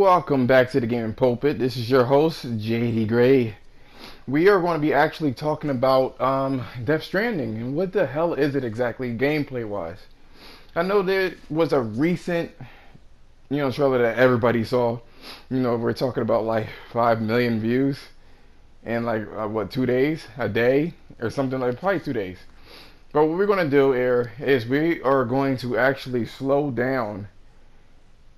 Welcome back to the Gaming Pulpit. This is your host, JD Gray. We are going to be actually talking about Death Stranding and what the hell is it exactly gameplay wise. I know there was a recent, trailer that everybody saw. We're talking about like 5 million views in like 2 days, a day, or something like probably 2 days. But what we're going to do here is we are going to actually slow down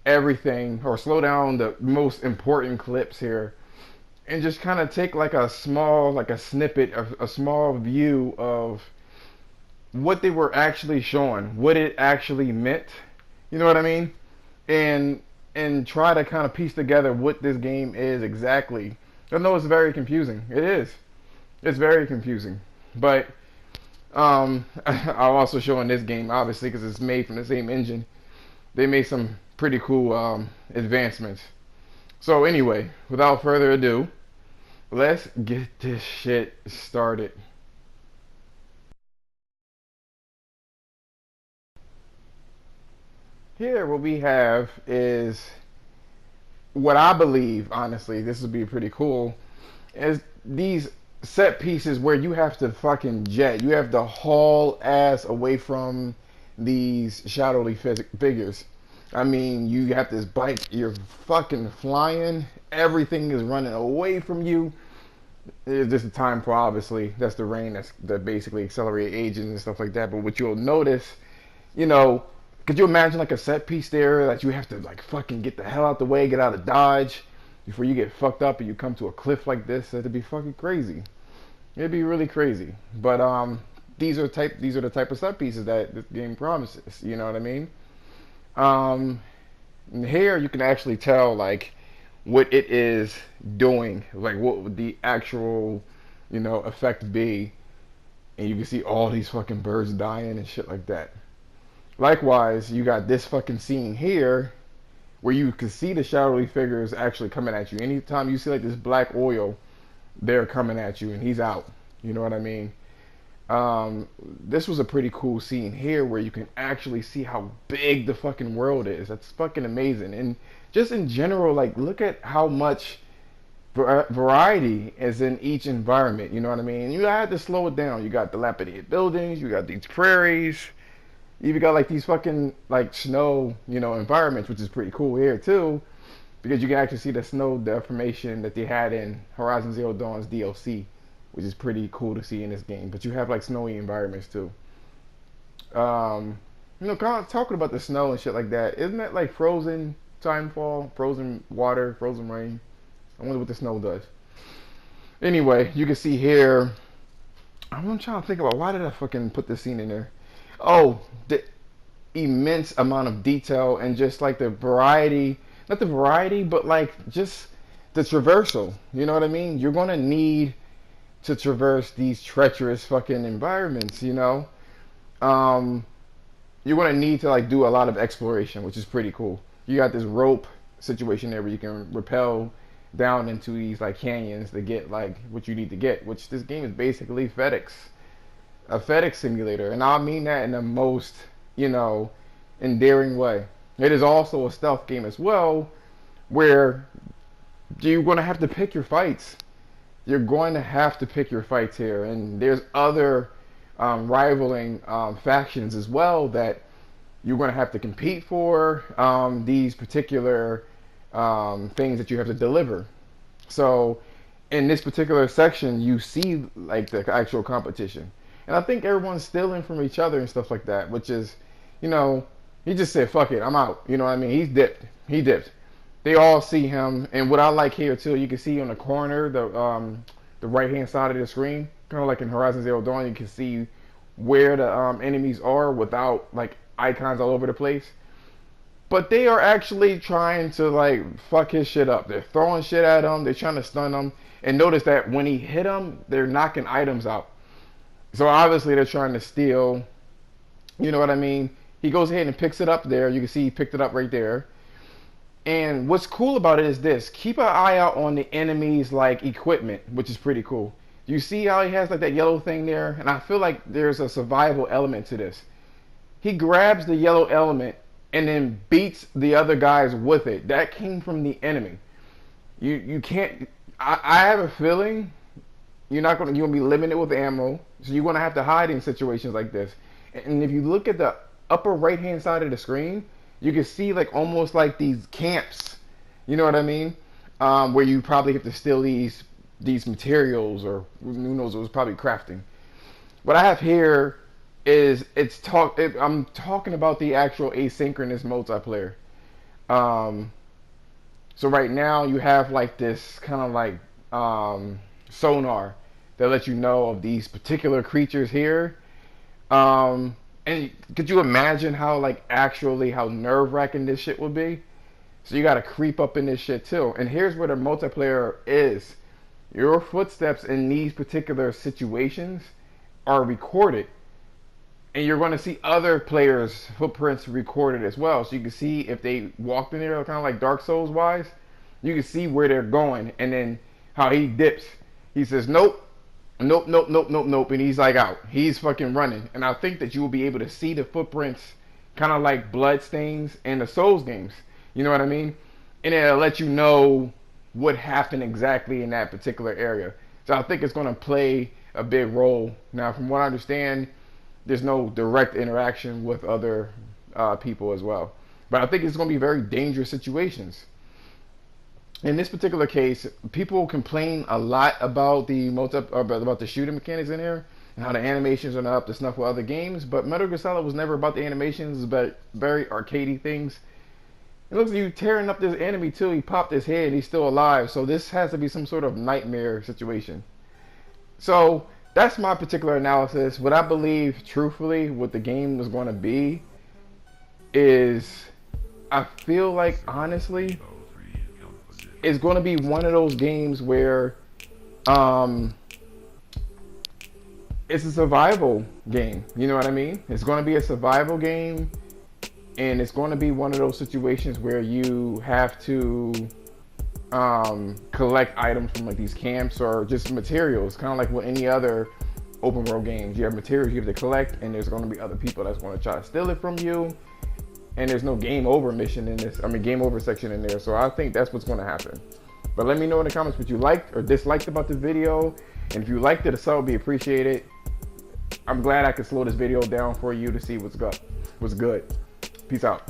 everything or slow down the most important clips here and just kind of take like a small like a snippet of a small view of what they were actually showing, what it actually meant, you know what I mean, and try to kind of piece together what this game is exactly. I know it's very confusing. It's very confusing, but I'll also show in this game obviously because it's made from the same engine. They made some pretty cool advancements. So anyway, without further ado, let's get this shit started. Here what we have is what I believe, honestly, this would be pretty cool, is these set pieces where you have to fucking jet. You have to haul ass away from these shadowy figures. I mean, you have this bike, you're fucking flying, everything is running away from you. It's just the time for, obviously, that's the rain that basically accelerate agents and stuff like that. But what you'll notice, could you imagine like a set piece there that you have to like fucking get the hell out the way, get out of Dodge before you get fucked up and you come to a cliff like this? That'd be fucking crazy. It'd be really crazy. But these are the type of set pieces that this game promises. You know what I mean? Here you can actually tell like what it is doing, like what would the actual, effect be, and you can see all these fucking birds dying and shit like that. Likewise, you got this fucking scene here where you can see the shadowy figures actually coming at you. Anytime you see like this black oil, they're coming at you and he's out. You know what I mean? This was a pretty cool scene here where you can actually see how big the fucking world is. That's fucking amazing. And just in general, like, look at how much variety is in each environment. You know what I mean? You had to slow it down. You got dilapidated buildings. You got these prairies. You even got like these fucking like snow, environments, which is pretty cool here too, because you can actually see the snow deformation that they had in Horizon Zero Dawn's DLC, which is pretty cool to see in this game. But you have like snowy environments too. Kind of talking about the snow and shit like that. Isn't that like frozen timefall, frozen water, frozen rain? I wonder what the snow does. Anyway, you can see here. I'm trying to think about why did I fucking put this scene in there? Oh, the immense amount of detail and just like the variety, not the variety, but like just the traversal. You know what I mean? You're gonna need to traverse these treacherous fucking environments, you're gonna need to like do a lot of exploration, which is pretty cool. You got this rope situation there where you can rappel down into these like canyons to get like what you need to get, which this game is basically a FedEx simulator, and I mean that in the most, endearing way. It is also a stealth game as well, where you're gonna have to pick your fights. You're going to have to pick your fights here, and there's other rivaling factions as well that you're going to have to compete for these particular things that you have to deliver. So in this particular section, you see like the actual competition, and I think everyone's stealing from each other and stuff like that, which is, he just said, fuck it, I'm out. You know what I mean? He dipped. They all see him, and what I like here too, you can see on the corner, the right hand side of the screen, kind of like in Horizon Zero Dawn, you can see where the enemies are without like icons all over the place. But they are actually trying to like fuck his shit up. They're throwing shit at him. They're trying to stun him. And notice that when he hit him, they're knocking items out. So obviously they're trying to steal. You know what I mean? He goes ahead and picks it up there. You can see he picked it up right there. And what's cool about it is this: keep an eye out on the enemy's like equipment, which is pretty cool. You see how he has like that yellow thing there? And I feel like there's a survival element to this. He grabs the yellow element and then beats the other guys with it. That came from the enemy. You can't. I have a feeling you're gonna be limited with ammo, so you're gonna have to hide in situations like this. And if you look at the upper right hand side of the screen, you can see like almost like these camps. You know what I mean? Where you probably have to steal these materials, or who knows, it was probably crafting. What I have here is I'm talking about the actual asynchronous multiplayer. Um, so right now you have like this kind of like sonar that lets you know of these particular creatures here. And could you imagine how like actually how nerve-wracking this shit would be? So you got to creep up in this shit too. And here's where the multiplayer is. Your footsteps in these particular situations are recorded, and you're going to see other players' footprints recorded as well. So you can see if they walked in there, kind of like Dark Souls wise. You can see where they're going, and then how he dips. He says, "Nope, nope, nope, nope, nope, nope," and he's like out. He's fucking running. And I think that you will be able to see the footprints, kind of like blood stains in the Souls games. You know what I mean? And it'll let you know what happened exactly in that particular area. So I think it's going to play a big role. Now, from what I understand, there's no direct interaction with other people as well. But I think it's going to be very dangerous situations. In this particular case, people complain a lot about about the shooting mechanics in here and how the animations are not up to snuff with other games. But Metal Gear Solid was never about the animations, but very arcadey things. It looks like you tearing up this enemy too. He popped his head and he's still alive. So this has to be some sort of nightmare situation. So that's my particular analysis. What I believe, truthfully, what the game was going to be is, I feel like, honestly, it's going to be one of those games where it's a survival game. You know what I mean? It's going to be a survival game. And it's going to be one of those situations where you have to collect items from like these camps or just materials, kind of like with any other open world games. You have materials you have to collect, and there's going to be other people that's going to try to steal it from you. And there's no game over mission in this. I mean, game over section in there. So I think that's what's going to happen. But let me know in the comments what you liked or disliked about the video. And if you liked it, a sub would be appreciated. I'm glad I could slow this video down for you to see what's good. Peace out.